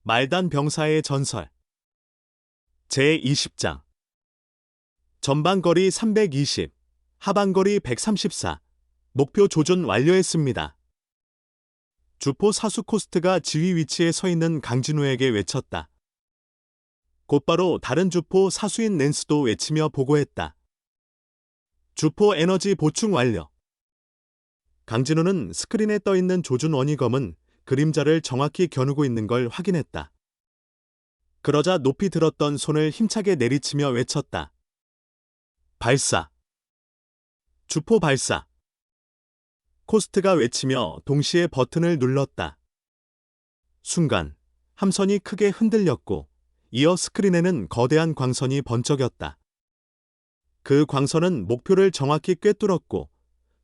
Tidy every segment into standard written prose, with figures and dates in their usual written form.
말단 병사의 전설 제20장 전방거리 320, 하방거리 134, 목표 조준 완료했습니다. 주포 사수 코스트가 지휘 위치에 서 있는 강진우에게 외쳤다. 곧바로 다른 주포 사수인 낸스도 외치며 보고했다. 주포 에너지 보충 완료. 강진우는 스크린에 떠있는 조준 원위검은 그림자를 정확히 겨누고 있는 걸 확인했다. 그러자 높이 들었던 손을 힘차게 내리치며 외쳤다. 발사. 주포 발사. 코스트가 외치며 동시에 버튼을 눌렀다. 순간 함선이 크게 흔들렸고 이어 스크린에는 거대한 광선이 번쩍였다. 그 광선은 목표를 정확히 꿰뚫었고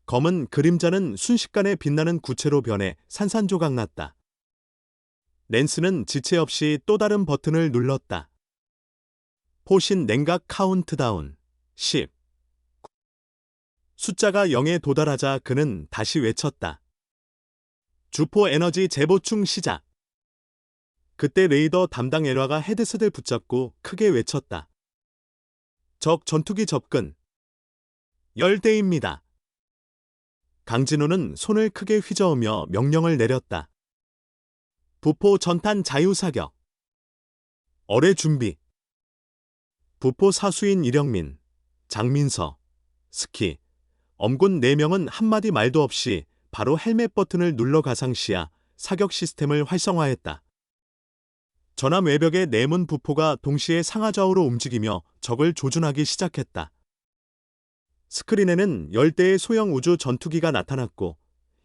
검은 그림자는 순식간에 빛나는 구체로 변해 산산조각났다. 낸스는 지체 없이 또 다른 버튼을 눌렀다. 포신 냉각 카운트다운 10. 숫자가 0에 도달하자 그는 다시 외쳤다. 주포 에너지 재보충 시작. 그때 레이더 담당 엘화가 헤드셋을 붙잡고 크게 외쳤다. 적 전투기 접근. 열대입니다. 강진우는 손을 크게 휘저으며 명령을 내렸다. 부포 전탄 자유사격. 어뢰 준비. 부포 사수인 이령민, 장민서, 스키, 엄군 4명은 한마디 말도 없이 바로 헬멧 버튼을 눌러 가상시야 사격 시스템을 활성화했다. 전함 외벽의 4문 부포가 동시에 상하좌우로 움직이며 적을 조준하기 시작했다. 스크린에는 10대의 소형 우주 전투기가 나타났고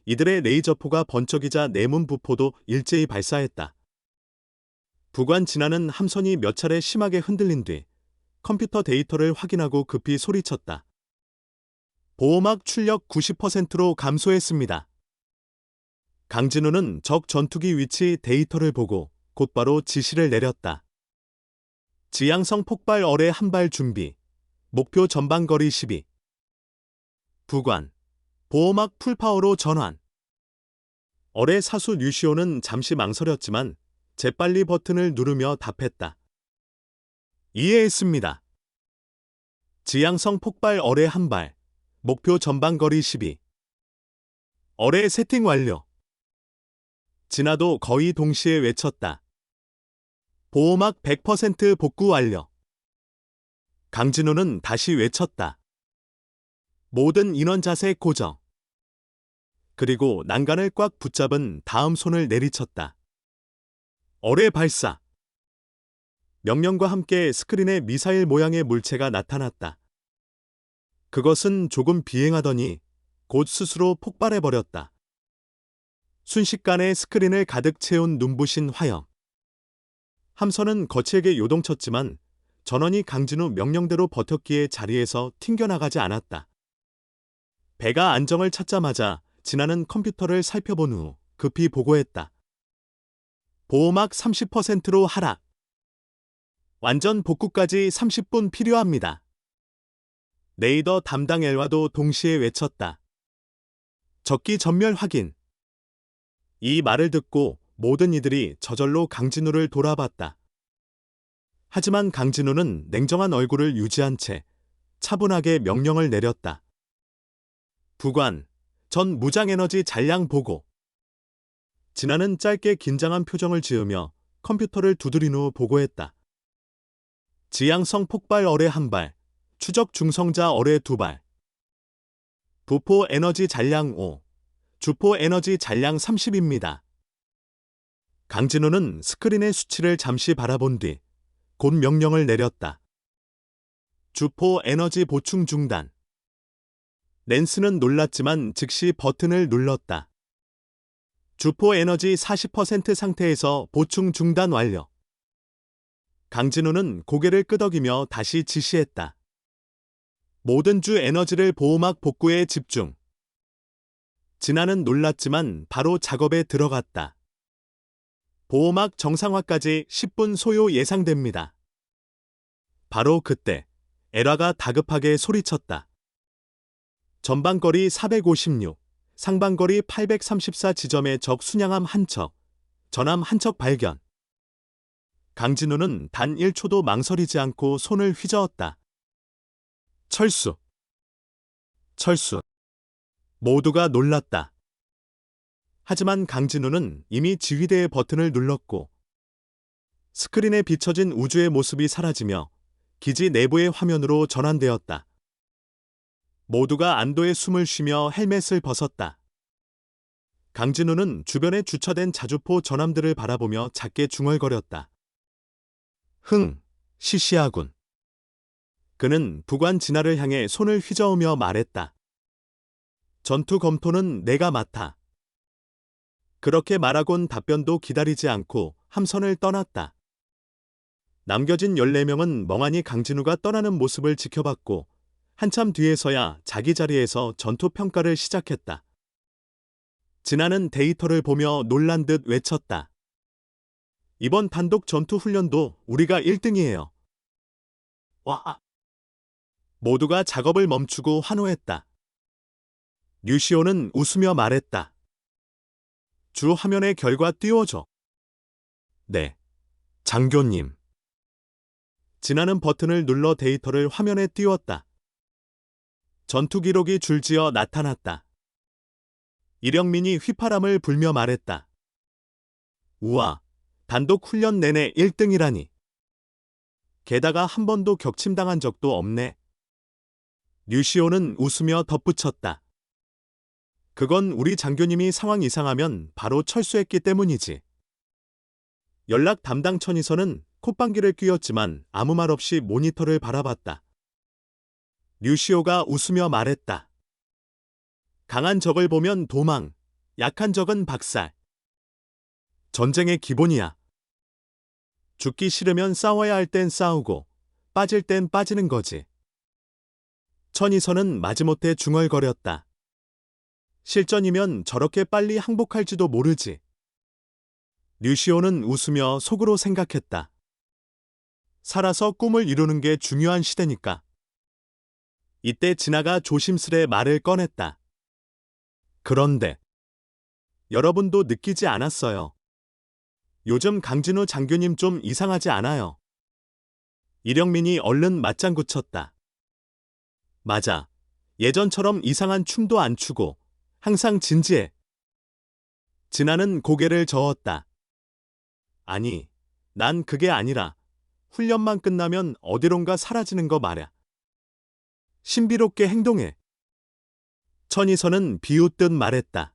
이들의 레이저포가 번쩍이자 4문 부포도 일제히 발사했다. 부관 지나는 함선이 몇 차례 심하게 흔들린 뒤 컴퓨터 데이터를 확인하고 급히 소리쳤다. 보호막 출력 90%로 감소했습니다. 강진우는 적 전투기 위치 데이터를 보고 곧바로 지시를 내렸다. 지향성 폭발 어뢰 한 발 준비. 목표 전방거리 12. 부관. 보호막 풀파워로 전환. 어뢰 사수 류시오는 잠시 망설였지만 재빨리 버튼을 누르며 답했다. 이해했습니다. 지향성 폭발 어뢰 한 발. 목표 전방거리 12. 어뢰 세팅 완료. 진아도 거의 동시에 외쳤다. 보호막 100% 복구 완료. 강진우는 다시 외쳤다. 모든 인원 자세 고정. 그리고 난간을 꽉 붙잡은 다음 손을 내리쳤다. 어뢰 발사. 명령과 함께 스크린에 미사일 모양의 물체가 나타났다. 그것은 조금 비행하더니 곧 스스로 폭발해버렸다. 순식간에 스크린을 가득 채운 눈부신 화형. 함선은 거칠게 요동쳤지만 전원이 강진우 명령대로 버텼기에 자리에서 튕겨나가지 않았다. 배가 안정을 찾자마자 진아는 컴퓨터를 살펴본 후 급히 보고했다. 보호막 30%로 하락. 완전 복구까지 30분 필요합니다. 레이더 담당 엘화도 동시에 외쳤다. 적기 전멸 확인. 이 말을 듣고 모든 이들이 저절로 강진우를 돌아봤다. 하지만 강진우는 냉정한 얼굴을 유지한 채 차분하게 명령을 내렸다. 부관, 전 무장에너지 잔량 보고. 진아는 짧게 긴장한 표정을 지으며 컴퓨터를 두드린 후 보고했다. 지향성 폭발 어뢰 한 발, 추적 중성자 어뢰 2발. 부포 에너지 잔량 5, 주포 에너지 잔량 30입니다. 강진우는 스크린의 수치를 잠시 바라본 뒤 곧 명령을 내렸다. 주포 에너지 보충 중단. 낸스는 놀랐지만 즉시 버튼을 눌렀다. 주포 에너지 40% 상태에서 보충 중단 완료. 강진우는 고개를 끄덕이며 다시 지시했다. 모든 주 에너지를 보호막 복구에 집중. 진아는 놀랐지만 바로 작업에 들어갔다. 보호막 정상화까지 10분 소요 예상됩니다. 바로 그때 엘화가 다급하게 소리쳤다. 전방거리 456, 상방거리 834 지점의 적 순양함 한 척, 전함 한 척 발견. 강진우는 단 1초도 망설이지 않고 손을 휘저었다. 철수. 철수. 모두가 놀랐다. 하지만 강진우는 이미 지휘대의 버튼을 눌렀고 스크린에 비춰진 우주의 모습이 사라지며 기지 내부의 화면으로 전환되었다. 모두가 안도의 숨을 쉬며 헬멧을 벗었다. 강진우는 주변에 주차된 자주포 전함들을 바라보며 작게 중얼거렸다. 시시하군. 그는 부관 진화를 향해 손을 휘저으며 말했다. 전투 검토는 내가 맡아. 그렇게 말하곤 답변도 기다리지 않고 함선을 떠났다. 남겨진 14명은 멍하니 강진우가 떠나는 모습을 지켜봤고 한참 뒤에서야 자기 자리에서 전투 평가를 시작했다. 진아는 데이터를 보며 놀란 듯 외쳤다. 이번 단독 전투 훈련도 우리가 1등이에요. 와! 모두가 작업을 멈추고 환호했다. 류시오는 웃으며 말했다. 주 화면의 결과 띄워줘. 네, 장교님. 진아는 버튼을 눌러 데이터를 화면에 띄웠다. 전투 기록이 줄지어 나타났다. 이령민이 휘파람을 불며 말했다. 우와, 단독 훈련 내내 1등이라니. 게다가 한 번도 격침당한 적도 없네. 류시오는 웃으며 덧붙였다. 그건 우리 장교님이 상황 이상하면 바로 철수했기 때문이지. 연락 담당 천이선은 콧방귀를 뀌었지만 아무 말 없이 모니터를 바라봤다. 류시오가 웃으며 말했다. 강한 적을 보면 도망, 약한 적은 박살. 전쟁의 기본이야. 죽기 싫으면 싸워야 할 땐 싸우고 빠질 땐 빠지는 거지. 천이선은 마지못해 중얼거렸다. 실전이면 저렇게 빨리 항복할지도 모르지. 류시오는 웃으며 속으로 생각했다. 살아서 꿈을 이루는 게 중요한 시대니까. 이때 진아가 조심스레 말을 꺼냈다. 그런데 여러분도 느끼지 않았어요. 요즘 강진우 장교님 좀 이상하지 않아요? 이령민이 얼른 맞장구 쳤다. 맞아. 예전처럼 이상한 춤도 안 추고 항상 진지해. 진아는 고개를 저었다. 아니, 난 그게 아니라 훈련만 끝나면 어디론가 사라지는 거 말야. 신비롭게 행동해. 천이선은 비웃듯 말했다.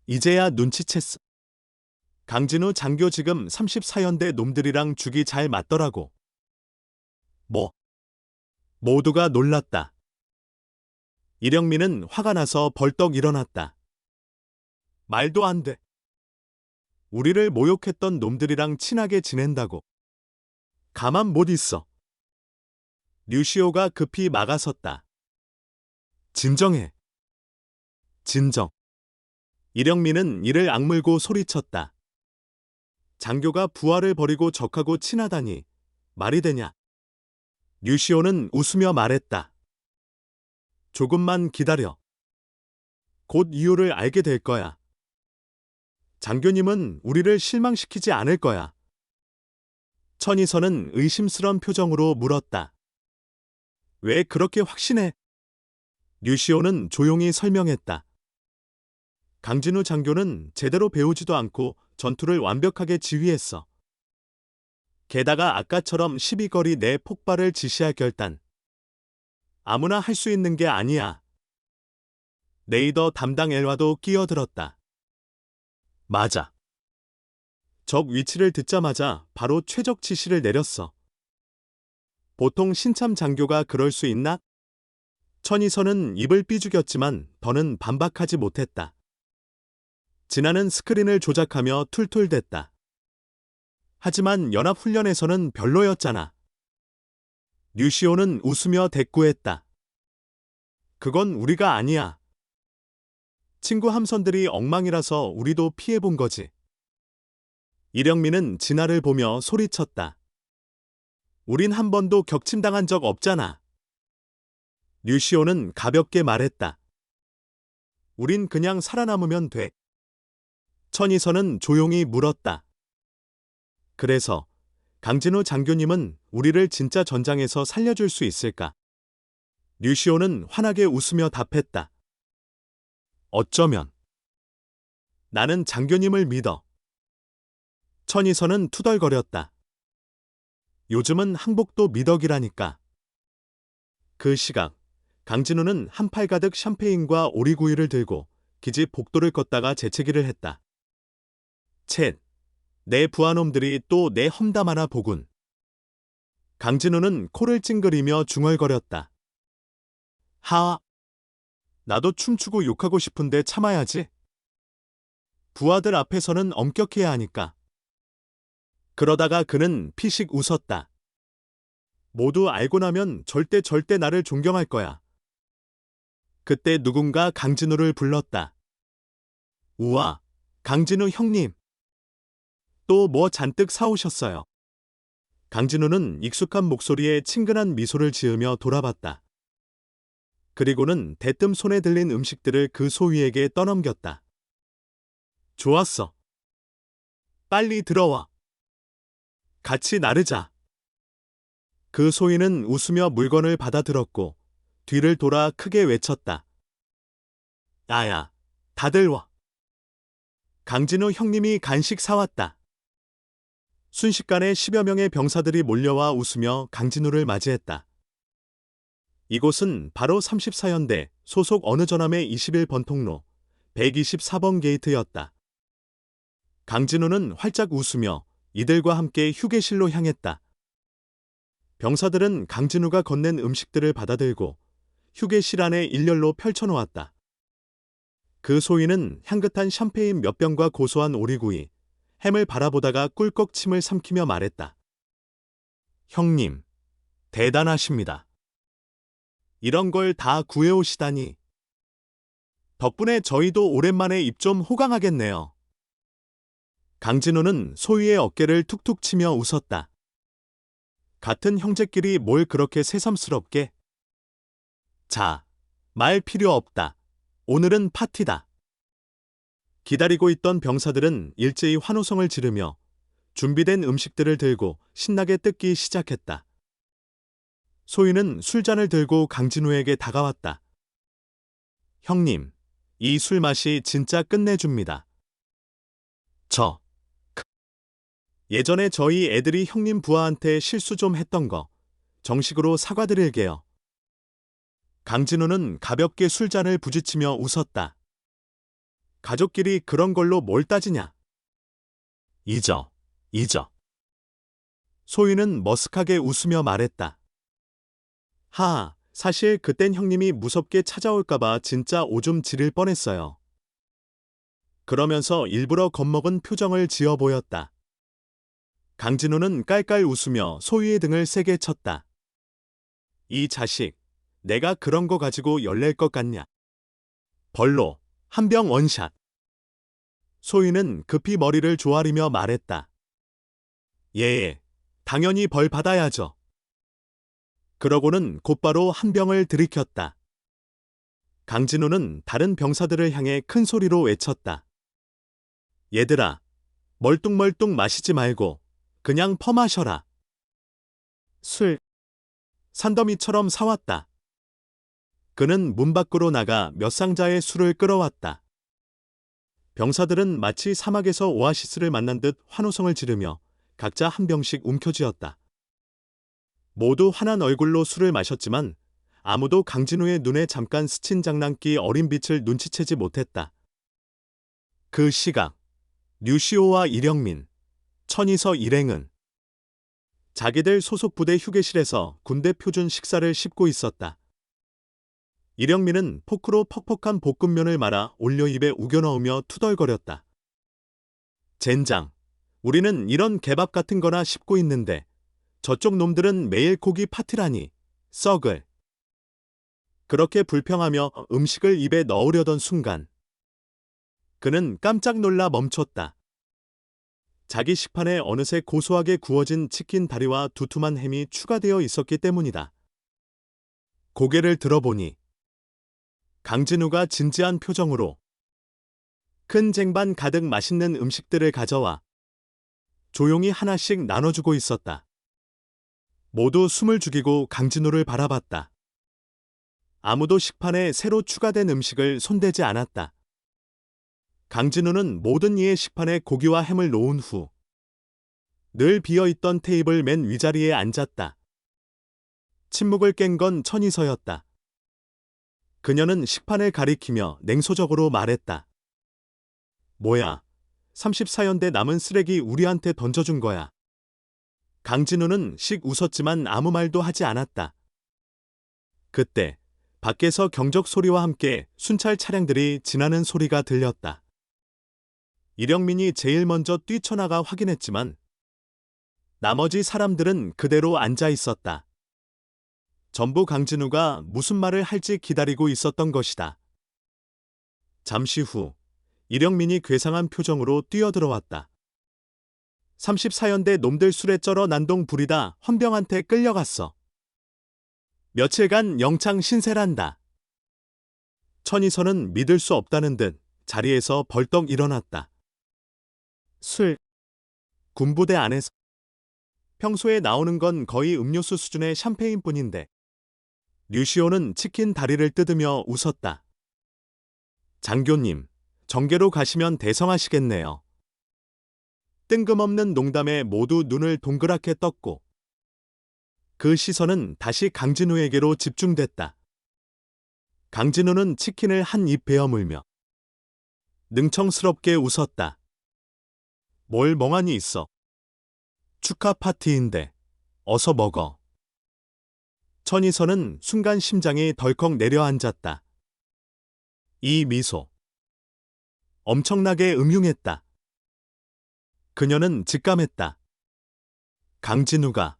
이제야 눈치챘어. 강진우 장교 지금 34연대 놈들이랑 죽이 잘 맞더라고. 뭐? 모두가 놀랐다. 이령민은 화가 나서 벌떡 일어났다. 말도 안 돼. 우리를 모욕했던 놈들이랑 친하게 지낸다고. 가만 못 있어. 류시오가 급히 막아섰다. 진정해. 진정. 이령민은 이를 악물고 소리쳤다. 장교가 부하를 버리고 적하고 친하다니 말이 되냐. 류시오는 웃으며 말했다. 조금만 기다려. 곧 이유를 알게 될 거야. 장교님은 우리를 실망시키지 않을 거야. 천이선은 의심스런 표정으로 물었다. 왜 그렇게 확신해? 류시오는 조용히 설명했다. 강진우 장교는 제대로 배우지도 않고 전투를 완벽하게 지휘했어. 게다가 아까처럼 12거리 내 폭발을 지시할 결단. 아무나 할 수 있는 게 아니야. 레이더 담당 엘와도 끼어들었다. 맞아. 적 위치를 듣자마자 바로 최적 지시를 내렸어. 보통 신참 장교가 그럴 수 있나? 천이선은 입을 삐죽였지만 더는 반박하지 못했다. 진아는 스크린을 조작하며 툴툴댔다. 하지만 연합훈련에서는 별로였잖아. 류시오는 웃으며 대꾸했다. 그건 우리가 아니야. 친구 함선들이 엉망이라서 우리도 피해본 거지. 이령민은 진아를 보며 소리쳤다. 우린 한 번도 격침당한 적 없잖아. 류시오는 가볍게 말했다. 우린 그냥 살아남으면 돼. 천이선은 조용히 물었다. 그래서 강진우 장교님은 우리를 진짜 전장에서 살려줄 수 있을까? 류시오는 환하게 웃으며 답했다. 어쩌면. 나는 장교님을 믿어. 천이선은 투덜거렸다. 요즘은 항복도 미덕이라니까. 그 시각 강진우는 한 팔 가득 샴페인과 오리구이를 들고 기지 복도를 걷다가 재채기를 했다. 쳇, 내 부하놈들이 또 내 험담 하나 보군. 강진우는 코를 찡그리며 중얼거렸다. 하, 나도 춤추고 욕하고 싶은데 참아야지. 부하들 앞에서는 엄격해야 하니까. 그러다가 그는 피식 웃었다. 모두 알고 나면 절대 나를 존경할 거야. 그때 누군가 강진우를 불렀다. 우와, 강진우 형님. 또 뭐 잔뜩 사오셨어요. 강진우는 익숙한 목소리에 친근한 미소를 지으며 돌아봤다. 그리고는 대뜸 손에 들린 음식들을 그 소위에게 떠넘겼다. 좋았어. 빨리 들어와. 같이 나르자. 그 소위는 웃으며 물건을 받아들었고 뒤를 돌아 크게 외쳤다. 야야, 다들 와. 강진우 형님이 간식 사왔다. 순식간에 10여 명의 병사들이 몰려와 웃으며 강진우를 맞이했다. 이곳은 바로 34연대 소속 어느 전함의 21번 통로 124번 게이트였다. 강진우는 활짝 웃으며 이들과 함께 휴게실로 향했다. 병사들은 강진우가 건넨 음식들을 받아들고 휴게실 안에 일렬로 펼쳐놓았다. 그 소위는 향긋한 샴페인 몇 병과 고소한 오리구이, 햄을 바라보다가 꿀꺽 침을 삼키며 말했다. 형님, 대단하십니다. 이런 걸 다 구해오시다니. 덕분에 저희도 오랜만에 입 좀 호강하겠네요. 강진우는 소위의 어깨를 툭툭 치며 웃었다. 같은 형제끼리 뭘 그렇게 새삼스럽게? 자, 말 필요 없다. 오늘은 파티다. 기다리고 있던 병사들은 일제히 환호성을 지르며 준비된 음식들을 들고 신나게 뜯기 시작했다. 소희는 술잔을 들고 강진우에게 다가왔다. 형님, 이 술 맛이 진짜 끝내줍니다. 예전에 저희 애들이 형님 부하한테 실수 좀 했던 거 정식으로 사과드릴게요. 강진우는 가볍게 술잔을 부딪히며 웃었다. 가족끼리 그런 걸로 뭘 따지냐? 잊어. 소희는 머쓱하게 웃으며 말했다. 사실 그땐 형님이 무섭게 찾아올까봐 진짜 오줌 지릴 뻔했어요. 그러면서 일부러 겁먹은 표정을 지어 보였다. 강진우는 깔깔 웃으며 소희의 등을 세게 쳤다. 이 자식, 내가 그런 거 가지고 열낼 것 같냐? 벌로, 한 병 원샷. 소희는 급히 머리를 조아리며 말했다. 예, 당연히 벌 받아야죠. 그러고는 곧바로 한 병을 들이켰다. 강진우는 다른 병사들을 향해 큰 소리로 외쳤다. 얘들아, 멀뚱멀뚱 마시지 말고 그냥 퍼마셔라. 술. 산더미처럼 사왔다. 그는 문 밖으로 나가 몇 상자의 술을 끌어왔다. 병사들은 마치 사막에서 오아시스를 만난 듯 환호성을 지르며 각자 한 병씩 움켜쥐었다. 모두 환한 얼굴로 술을 마셨지만 아무도 강진우의 눈에 잠깐 스친 장난기 어린 빛을 눈치채지 못했다. 그 시각, 류시오와 이령민, 천이서 일행은 자기들 소속 부대 휴게실에서 군대 표준 식사를 씹고 있었다. 이령민은 포크로 퍽퍽한 볶음면을 말아 올려 입에 우겨 넣으며 투덜거렸다. 젠장, 우리는 이런 개밥 같은 거나 씹고 있는데 저쪽 놈들은 매일 고기 파티라니, 썩을. 그렇게 불평하며 음식을 입에 넣으려던 순간 그는 깜짝 놀라 멈췄다. 자기 식판에 어느새 고소하게 구워진 치킨 다리와 두툼한 햄이 추가되어 있었기 때문이다. 고개를 들어보니 강진우가 진지한 표정으로 큰 쟁반 가득 맛있는 음식들을 가져와 조용히 하나씩 나눠주고 있었다. 모두 숨을 죽이고 강진우를 바라봤다. 아무도 식판에 새로 추가된 음식을 손대지 않았다. 강진우는 모든 이의 식판에 고기와 햄을 놓은 후 늘 비어있던 테이블 맨 위자리에 앉았다. 침묵을 깬 건 천이서였다. 그녀는 식판을 가리키며 냉소적으로 말했다. 뭐야, 34연대 남은 쓰레기 우리한테 던져준 거야. 강진우는 씩 웃었지만 아무 말도 하지 않았다. 그때 밖에서 경적 소리와 함께 순찰 차량들이 지나는 소리가 들렸다. 이령민이 제일 먼저 뛰쳐나가 확인했지만 나머지 사람들은 그대로 앉아 있었다. 전부 강진우가 무슨 말을 할지 기다리고 있었던 것이다. 잠시 후 이령민이 괴상한 표정으로 뛰어들어왔다. 34연대 놈들 술에 쩔어 난동 부리다 헌병한테 끌려갔어. 며칠간 영창 신세란다. 천이서는 믿을 수 없다는 듯 자리에서 벌떡 일어났다. 술. 군부대 안에서. 평소에 나오는 건 거의 음료수 수준의 샴페인뿐인데. 류시오는 치킨 다리를 뜯으며 웃었다. 장교님, 정계로 가시면 대성하시겠네요. 뜬금없는 농담에 모두 눈을 동그랗게 떴고 그 시선은 다시 강진우에게로 집중됐다. 강진우는 치킨을 한 입 베어 물며 능청스럽게 웃었다. 뭘 멍하니 있어. 축하 파티인데 어서 먹어. 천이서는 순간 심장이 덜컥 내려앉았다. 이 미소. 엄청나게 음흉했다. 그녀는 직감했다. 강진우가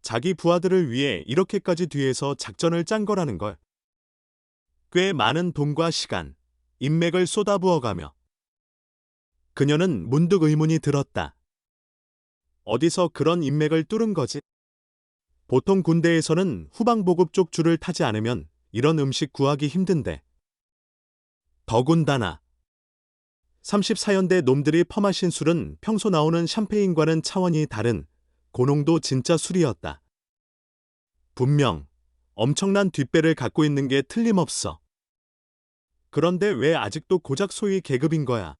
자기 부하들을 위해 이렇게까지 뒤에서 작전을 짠 거라는 걸. 꽤 많은 돈과 시간, 인맥을 쏟아부어가며 그녀는 문득 의문이 들었다. 어디서 그런 인맥을 뚫은 거지? 보통 군대에서는 후방보급 쪽 줄을 타지 않으면 이런 음식 구하기 힘든데. 더군다나 34연대 놈들이 퍼마신 술은 평소 나오는 샴페인과는 차원이 다른 고농도 진짜 술이었다. 분명 엄청난 뒷배를 갖고 있는 게 틀림없어. 그런데 왜 아직도 고작 소위 계급인 거야?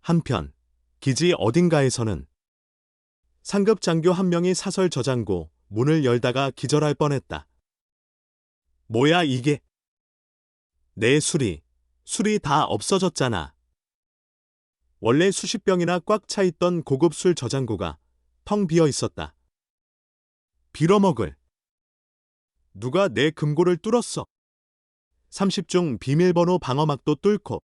한편 기지 어딘가에서는 상급 장교 한 명이 사설 저장고 문을 열다가 기절할 뻔했다. 뭐야 이게? 내 술이 다 없어졌잖아. 원래 수십 병이나 꽉 차 있던 고급 술 저장고가 텅 비어 있었다. 빌어먹을. 누가 내 금고를 뚫었어? 30중 비밀번호 방어막도 뚫고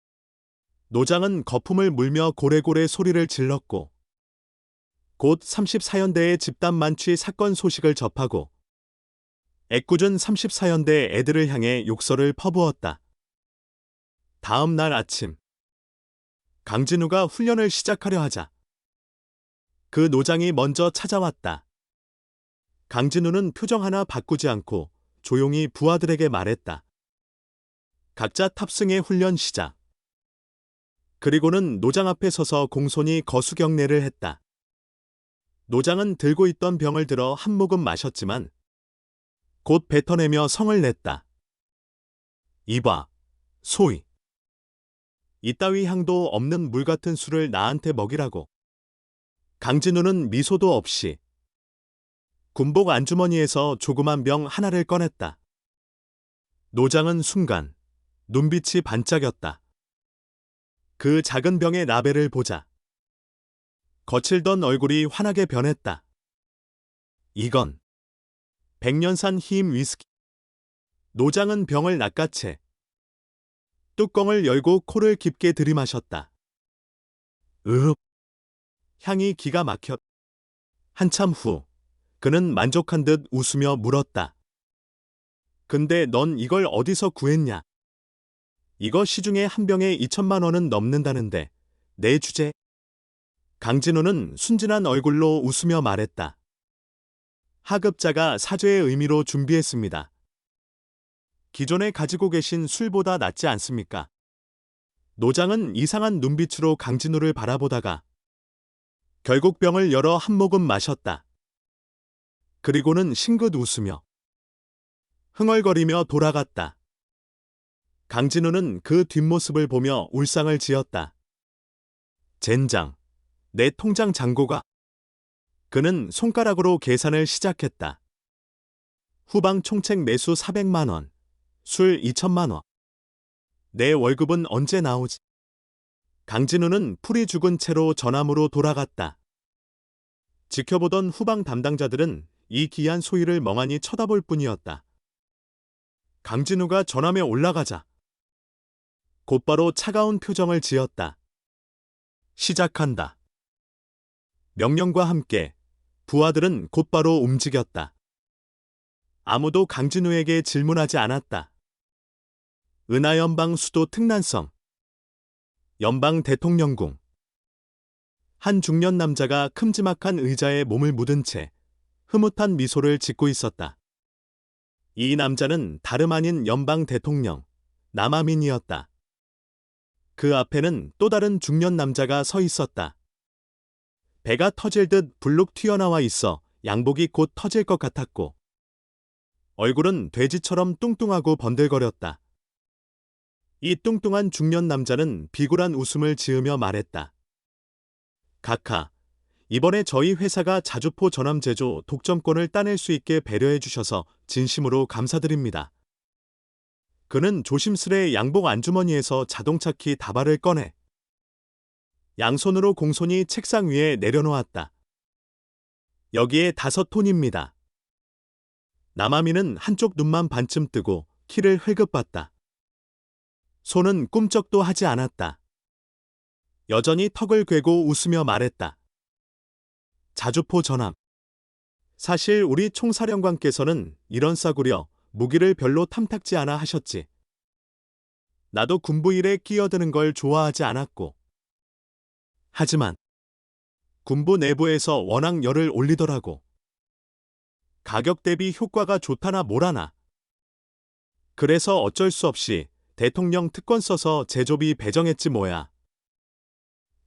노장은 거품을 물며 고래고래 소리를 질렀고 곧 34연대의 집단 만취 사건 소식을 접하고 애꿎은 34연대 애들을 향해 욕설을 퍼부었다. 다음 날 아침 강진우가 훈련을 시작하려 하자 그 노장이 먼저 찾아왔다. 강진우는 표정 하나 바꾸지 않고 조용히 부하들에게 말했다. 각자 탑승의 훈련 시작. 그리고는 노장 앞에 서서 공손히 거수경례를 했다. 노장은 들고 있던 병을 들어 한 모금 마셨지만 곧 뱉어내며 성을 냈다. 이봐, 소위. 이따위 향도 없는 물 같은 술을 나한테 먹이라고. 강진우는 미소도 없이 군복 안주머니에서 조그만 병 하나를 꺼냈다. 노장은 순간 눈빛이 반짝였다. 그 작은 병의 라벨을 보자 거칠던 얼굴이 환하게 변했다. 이건 백년산 희임 위스키. 노장은 병을 낚아채 뚜껑을 열고 코를 깊게 들이마셨다. 으흡. 향이 기가 막혔. 한참 후 그는 만족한 듯 웃으며 물었다. 근데 넌 이걸 어디서 구했냐? 이거 시중에 한 병에 2천만 원은 넘는다는데 내 주제. 강진우는 순진한 얼굴로 웃으며 말했다. 하급자가 사죄의 의미로 준비했습니다. 기존에 가지고 계신 술보다 낫지 않습니까? 노장은 이상한 눈빛으로 강진우를 바라보다가 결국 병을 열어 한 모금 마셨다. 그리고는 싱긋 웃으며 흥얼거리며 돌아갔다. 강진우는 그 뒷모습을 보며 울상을 지었다. 젠장, 내 통장 잔고가. 그는 손가락으로 계산을 시작했다. 후방 총책 매수 400만 원, 술 2천만 원. 내 월급은 언제 나오지? 강진우는 풀이 죽은 채로 전함으로 돌아갔다. 지켜보던 후방 담당자들은 이 기이한 소위를 멍하니 쳐다볼 뿐이었다. 강진우가 전함에 올라가자 곧바로 차가운 표정을 지었다. 시작한다. 명령과 함께 부하들은 곧바로 움직였다. 아무도 강진우에게 질문하지 않았다. 은하연방 수도 특난성 연방 대통령궁. 한 중년 남자가 큼지막한 의자에 몸을 묻은 채 흐뭇한 미소를 짓고 있었다. 이 남자는 다름 아닌 연방 대통령 남아민이었다. 그 앞에는 또 다른 중년 남자가 서 있었다. 배가 터질 듯 불룩 튀어나와 있어 양복이 곧 터질 것 같았고 얼굴은 돼지처럼 뚱뚱하고 번들거렸다. 이 뚱뚱한 중년 남자는 비굴한 웃음을 지으며 말했다. 각하, 이번에 저희 회사가 자주포 전함 제조 독점권을 따낼 수 있게 배려해 주셔서 진심으로 감사드립니다. 그는 조심스레 양복 안주머니에서 자동차 키 다발을 꺼내 양손으로 공손히 책상 위에 내려놓았다. 여기에 5톤입니다. 남아민은 한쪽 눈만 반쯤 뜨고 키를 흘급봤다. 손은 꿈쩍도 하지 않았다. 여전히 턱을 괴고 웃으며 말했다. 자주포 전함. 사실 우리 총사령관께서는 이런 싸구려 무기를 별로 탐탁지 않아 하셨지. 나도 군부 일에 끼어드는 걸 좋아하지 않았고. 하지만 군부 내부에서 워낙 열을 올리더라고. 가격 대비 효과가 좋다나 뭐라나. 그래서 어쩔 수 없이 대통령 특권 써서 제조비 배정했지 뭐야.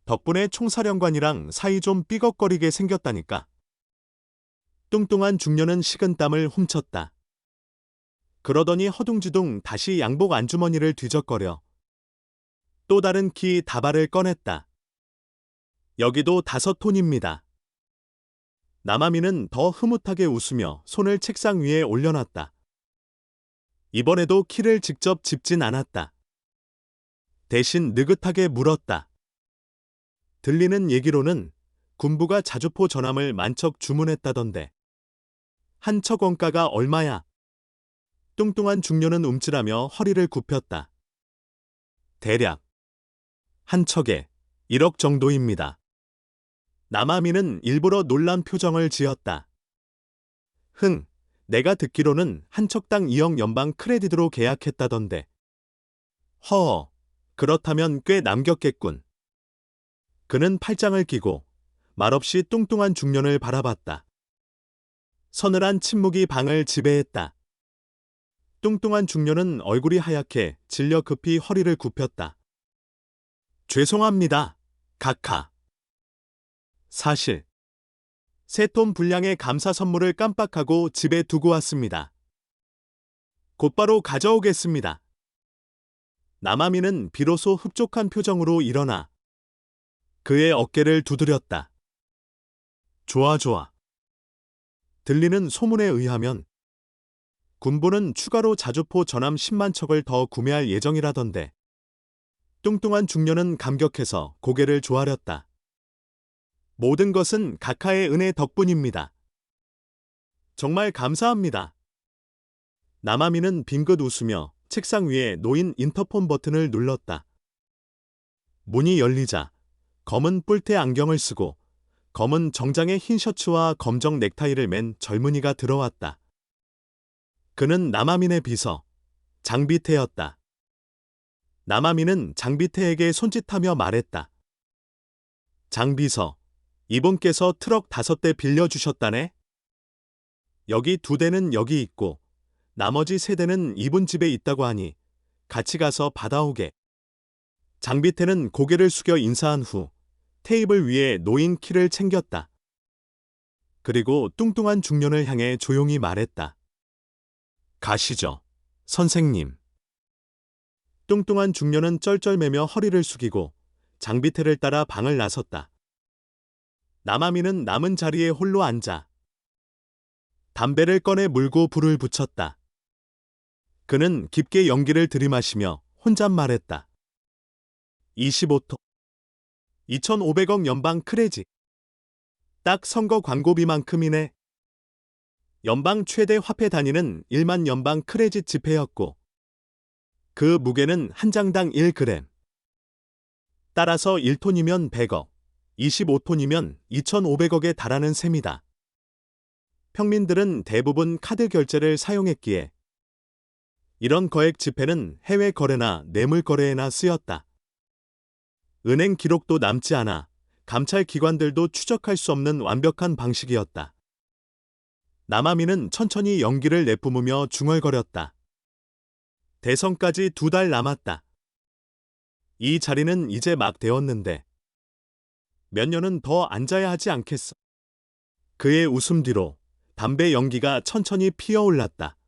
덕분에 총사령관이랑 사이 좀 삐걱거리게 생겼다니까. 뚱뚱한 중년은 식은땀을 훔쳤다. 그러더니 허둥지둥 다시 양복 안주머니를 뒤적거려 또 다른 키 다발을 꺼냈다. 여기도 5톤입니다. 남아민은 더 흐뭇하게 웃으며 손을 책상 위에 올려놨다. 이번에도 키를 직접 짚진 않았다. 대신 느긋하게 물었다. 들리는 얘기로는 군부가 자주포 전함을 만척 주문했다던데. 한 척 원가가 얼마야? 뚱뚱한 중년은 움찔하며 허리를 굽혔다. 대략 한 척에 1억 정도입니다. 남아민은 일부러 놀란 표정을 지었다. 내가 듣기로는 한 척당 2억 연방 크레딧으로 계약했다던데. 허, 그렇다면 꽤 남겼겠군. 그는 팔짱을 끼고 말없이 뚱뚱한 중년을 바라봤다. 서늘한 침묵이 방을 지배했다. 뚱뚱한 중년은 얼굴이 하얗게 질려 급히 허리를 굽혔다. 죄송합니다, 각하. 사실 3톤 분량의 감사 선물을 깜빡하고 집에 두고 왔습니다. 곧바로 가져오겠습니다. 남아민은 비로소 흡족한 표정으로 일어나 그의 어깨를 두드렸다. 좋아. 들리는 소문에 의하면 군부는 추가로 자주포 전함 10만 척을 더 구매할 예정이라던데. 뚱뚱한 중년은 감격해서 고개를 조아렸다. 모든 것은 각하의 은혜 덕분입니다. 정말 감사합니다. 남아민은 빙긋 웃으며 책상 위에 놓인 인터폰 버튼을 눌렀다. 문이 열리자 검은 뿔테 안경을 쓰고 검은 정장의 흰 셔츠와 검정 넥타이를 맨 젊은이가 들어왔다. 그는 남아민의 비서 장비태였다. 남아민은 장비태에게 손짓하며 말했다. 장비서, 이분께서 트럭 5대 빌려주셨다네? 여기 2대는 여기 있고 나머지 3대는 이분 집에 있다고 하니 같이 가서 받아오게. 장비태는 고개를 숙여 인사한 후 테이블 위에 놓인 키를 챙겼다. 그리고 뚱뚱한 중년을 향해 조용히 말했다. 가시죠, 선생님. 뚱뚱한 중년은 쩔쩔매며 허리를 숙이고 장비태를 따라 방을 나섰다. 남아미는 남은 자리에 홀로 앉아 담배를 꺼내 물고 불을 붙였다. 그는 깊게 연기를 들이마시며 혼잣말했다. 25톤. 2,500억 연방 크레딧. 딱 선거 광고비만큼이네. 연방 최대 화폐 단위는 1만 연방 크레딧 지폐였고 그 무게는 한 장당 1g. 따라서 1톤이면 100억, 25톤이면 2,500억에 달하는 셈이다. 평민들은 대부분 카드 결제를 사용했기에 이런 거액 지폐는 해외 거래나 뇌물 거래에나 쓰였다. 은행 기록도 남지 않아 감찰 기관들도 추적할 수 없는 완벽한 방식이었다. 남아미는 천천히 연기를 내뿜으며 중얼거렸다. 대선까지 2달 남았다. 이 자리는 이제 막 되었는데 몇 년은 더 앉아야 하지 않겠어. 그의 웃음 뒤로 담배 연기가 천천히 피어올랐다.